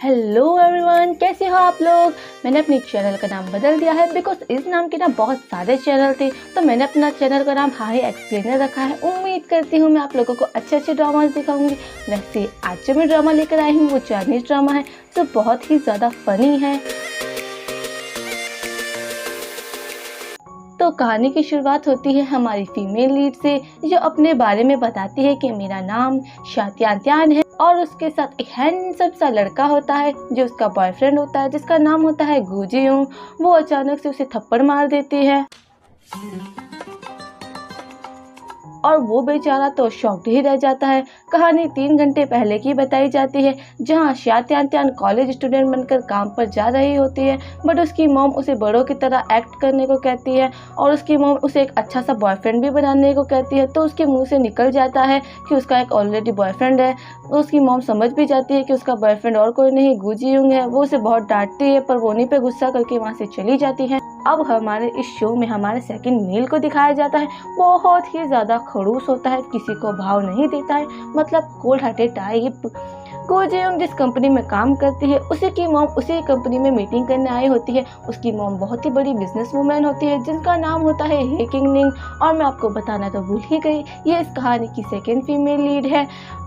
Hello everyone, कैसे हो आप लोग। मैंने अपने चैनल का नाम बदल दिया है बिकॉज इस नाम के ना बहुत सारे चैनल थे, तो मैंने अपना चैनल का नाम हाई एक्सप्लेनर रखा है। उम्मीद करती हूँ मैं आप लोगों को अच्छे अच्छे ड्रामाज दिखाऊंगी। वैसे आज जो मैं ड्रामा लेकर आई हूँ वो चाइनीज ड्रामा है जो बहुत ही ज़्यादा फनी है। तो कहानी की शुरुआत होती है हमारी फीमेल लीड से, जो अपने बारे में बताती है कि मेरा नाम शात्यान है और उसके साथ एक हैंडसम सा लड़का होता है जो उसका बॉयफ्रेंड होता है जिसका नाम होता है गुजियोंग। वो अचानक से उसे थप्पड़ मार देती है और वो बेचारा तो शॉक्ड ही रह जाता है। कहानी 3 घंटे पहले की बताई जाती है जहाँ शात्यान कॉलेज स्टूडेंट बनकर काम पर जा रही होती है, बट उसकी मॉम उसे बड़ों की तरह एक्ट करने को कहती है और उसकी मॉम उसे एक अच्छा सा बॉयफ्रेंड भी बनाने को कहती है। तो उसके मुंह से निकल जाता है कि उसका एक ऑलरेडी बॉयफ्रेंड है। उसकी मॉम समझ भी जाती है कि उसका बॉयफ्रेंड और कोई नहीं गुजियोंग है। वो उसे बहुत डांटती है पर वो उन्हीं पे गुस्सा करके वहाँ से चली जाती है। अब हमारे इस शो में हमारे सेकंड मेल को दिखाया जाता है। बहुत ही ज़्यादा खड़ूस होता है, किसी को भाव नहीं देता है, मतलब कोल्ड हार्टेड टाइप। गुजियोंग जिस कंपनी में काम करती है उसी की मॉम उसी कंपनी में मीटिंग करने आई होती है। उसकी मॉम बहुत ही बड़ी बिजनेस वूमेन होती है जिनका नाम होता है हे किंगनिंग। और मैं आपको बताना तो भूल ही गई, ये इस कहानी की सेकेंड फीमेल लीड है।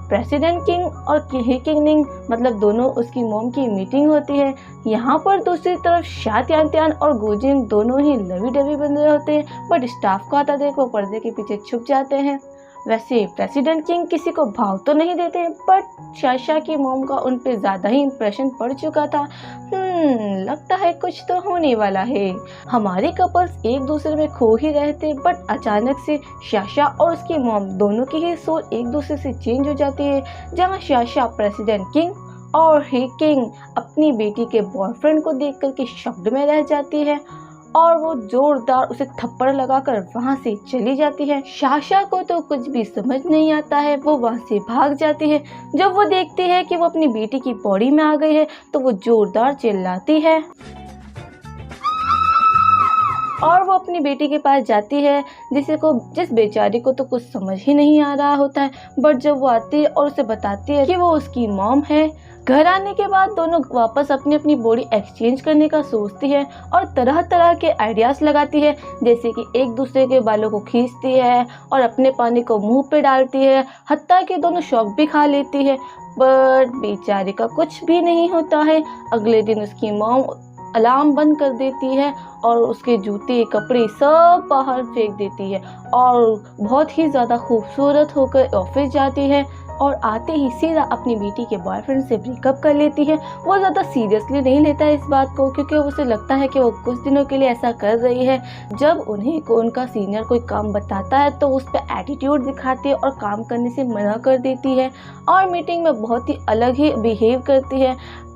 प्रेसिडेंट किंग और हे किंगनिंग मतलब दोनों उसकी मॉम की मीटिंग होती है। यहाँ पर दूसरी तरफ शात्यान और गुजियोंग दोनों ही लवी डवी बन रहे होते हैं, बट स्टाफ को आता देख वो पर्दे के पीछे छुप जाते हैं। वैसे प्रेसिडेंट किंग किसी को भाव तो नहीं देते हैं, बट शाशा की मॉम का उन पे ज़्यादा ही इम्प्रेशन पड़ चुका था। लगता है कुछ तो होने वाला है। हमारे कपल्स एक दूसरे में खो ही रहे थे, बट अचानक से शाशा और उसकी मॉम दोनों की ही सोच एक दूसरे से चेंज हो जाती है। जहाँ शाशा प्रेसिडेंट किंग और हे किंग अपनी बेटी के बॉयफ्रेंड को देख कर के शॉक्ड में रह जाती है और वो जोरदार उसे थप्पड़ लगाकर वहां से चली जाती है। शाशा को तो कुछ भी समझ नहीं आता है, वो वहां से भाग जाती है। जब वो देखती है कि वो अपनी बेटी की बॉडी में आ गई है तो वो जोरदार चिल्लाती है और वो अपनी बेटी के पास जाती है जिस बेचारी को तो कुछ समझ ही नहीं आ रहा होता है। बट जब वो आती है और उसे बताती है कि वो उसकी मॉम है। घर आने के बाद दोनों वापस अपनी अपनी बॉडी एक्सचेंज करने का सोचती है और तरह तरह के आइडियाज लगाती है, जैसे कि एक दूसरे के बालों को खींचती है और अपने पानी को मुंह पे डालती है, हत्ता कि दोनों शॉक भी खा लेती है। बट बेचारी का कुछ भी नहीं होता है। अगले दिन उसकी मॉम अलार्म बंद कर देती है और उसके जूते कपड़े सब बाहर फेंक देती है और बहुत ही ज़्यादा खूबसूरत होकर ऑफिस जाती है और आते ही सीधा अपनी बेटी के बॉयफ्रेंड से ब्रेकअप कर लेती है। वो ज़्यादा सीरियसली नहीं लेता है इस बात को, क्योंकि उसे लगता है कि वो कुछ दिनों के लिए ऐसा कर रही है। जब उन्हें उनका सीनियर कोई काम बताता है तो उस पर एटीट्यूड दिखाती है और काम करने से मना कर देती है और मीटिंग में बहुत ही अलग ही बिहेव करती है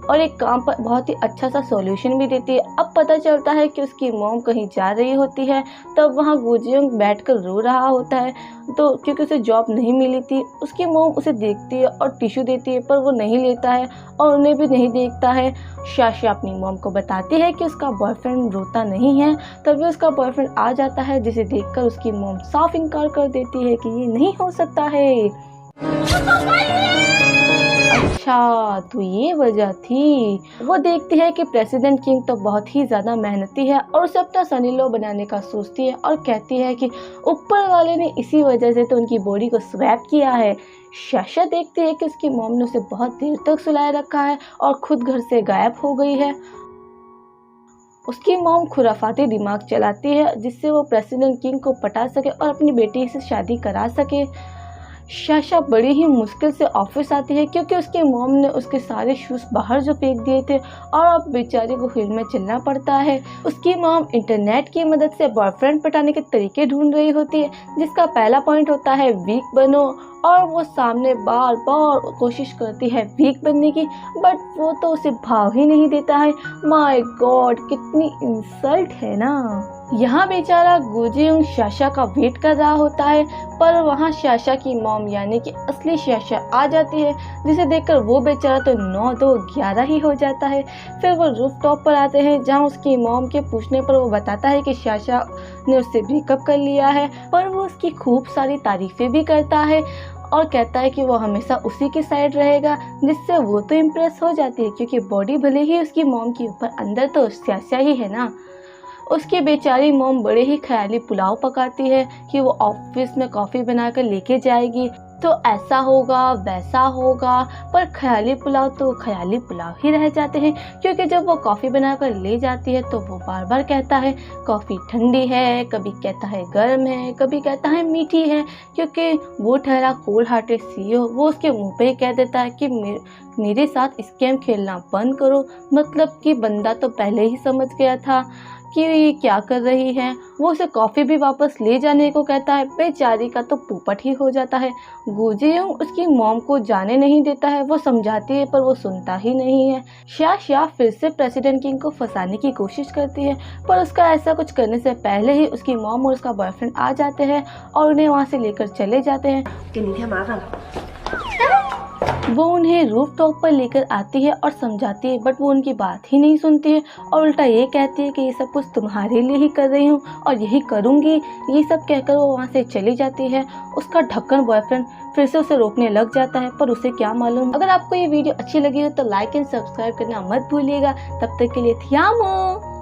और एक काम पर बहुत ही अच्छा सा सॉल्यूशन भी देती है। अब पता चलता है कि उसकी मॉम कहीं जा रही होती है, तब वहाँ गुजियोंग बैठकर रो रहा होता है तो क्योंकि उसे जॉब नहीं मिली थी। उसकी मॉम उसे देखती है और टिश्यू देती है पर वो नहीं लेता है और उन्हें भी नहीं देखता है। शाशा अपनी मॉम को बताती है कि उसका बॉयफ्रेंड रोता नहीं है, तभी उसका बॉयफ्रेंड आ जाता है जिसे देखकर उसकी मॉम साफ इनकार कर देती है कि ये नहीं हो सकता है। अच्छा, तो ये वजह थी। वो देखती है कि प्रेसिडेंट किंग तो बहुत ही ज़्यादा मेहनती है और उसे अपना सनी लो बनाने का सोचती है और कहती है कि ऊपर वाले ने इसी वजह से तो उनकी बॉडी को स्वैप किया है। शाशा देखती है कि उसकी मॉम ने उसे बहुत देर तक सुलाए रखा है और खुद घर से गायब हो गई है। उसकी मॉम खुराफाती दिमाग चलाती है जिससे वो प्रेसिडेंट किंग को पटा सके और अपनी बेटी से शादी करा सके। शाशा बड़ी ही मुश्किल से ऑफिस आती है क्योंकि उसकी मॉम ने उसके सारे शूज़ बाहर जो फेंक दिए थे और अब बेचारी को हिल में चलना पड़ता है। उसकी मॉम इंटरनेट की मदद से बॉयफ्रेंड पटाने के तरीके ढूंढ रही होती है, जिसका पहला पॉइंट होता है वीक बनो, और वो सामने बार बार कोशिश करती है वीक बनने की, बट वो तो उसे भाव ही नहीं देता है। माय गॉड, कितनी इंसल्ट है ना। यहाँ बेचारा गुजियोंग शाशा का वेट कर रहा होता है, पर वहाँ शाशा की मॉम यानी कि असली शाशा आ जाती है, जिसे देखकर वो बेचारा तो 9-2-11 ही हो जाता है। फिर वो रूफ टॉप पर आते हैं जहाँ उसकी मॉम के पूछने पर वो बताता है कि शाशा ने उससे ब्रेकअप कर लिया है और वो उसकी खूब सारी तारीफें भी करता है और कहता है कि वो हमेशा उसी की साइड रहेगा, जिससे वो तो इम्प्रेस हो जाती है क्योंकि बॉडी भले ही उसकी मॉम की ऊपर अंदर तो स्यास्या ही है ना। उसकी बेचारी मॉम बड़े ही ख्याली पुलाव पकाती है कि वो ऑफिस में कॉफ़ी बनाकर लेके जाएगी, तो ऐसा होगा वैसा होगा, पर ख्याली पुलाव तो ख्याली पुलाव ही रह जाते हैं क्योंकि जब वो कॉफ़ी बनाकर ले जाती है तो वो बार बार कहता है कॉफ़ी ठंडी है, कभी कहता है गर्म है, कभी कहता है मीठी है, क्योंकि वो ठहरा कोल्ड हार्टेड सीईओ वो उसके मुंह पे ही कह देता है कि मेरे साथ स्कैम खेलना बंद करो। मतलब कि बंदा तो पहले ही समझ गया था कि ये क्या कर रही है। वो उसे कॉफ़ी भी वापस ले जाने को कहता है। बेचारी का तो पोपट ही हो जाता है। गो जियोंग उसकी मॉम को जाने नहीं देता है। वो समझाती है पर वो सुनता ही नहीं है। शा फिर से प्रेसिडेंट किंग को फंसाने की कोशिश करती है, पर उसका ऐसा कुछ करने से पहले ही उसकी मॉम और उसका बॉयफ्रेंड आ जाते हैं और उन्हें वहाँ से लेकर चले जाते हैं। 给你添麻烦了。 वो उन्हें रूफटॉप पर लेकर आती है और समझाती है, बट वो उनकी बात ही नहीं सुनती है और उल्टा ये कहती है कि ये सब कुछ तुम्हारे लिए ही कर रही हूँ और यही करूँगी। ये सब कहकर वो वहाँ से चली जाती है। उसका ढक्कन बॉयफ्रेंड फिर से उसे रोकने लग जाता है, पर उसे क्या मालूम। अगर आपको ये वीडियो अच्छी लगी हो तो लाइक एंड सब्सक्राइब करना मत भूलिएगा। तब तक के लिए थियामो।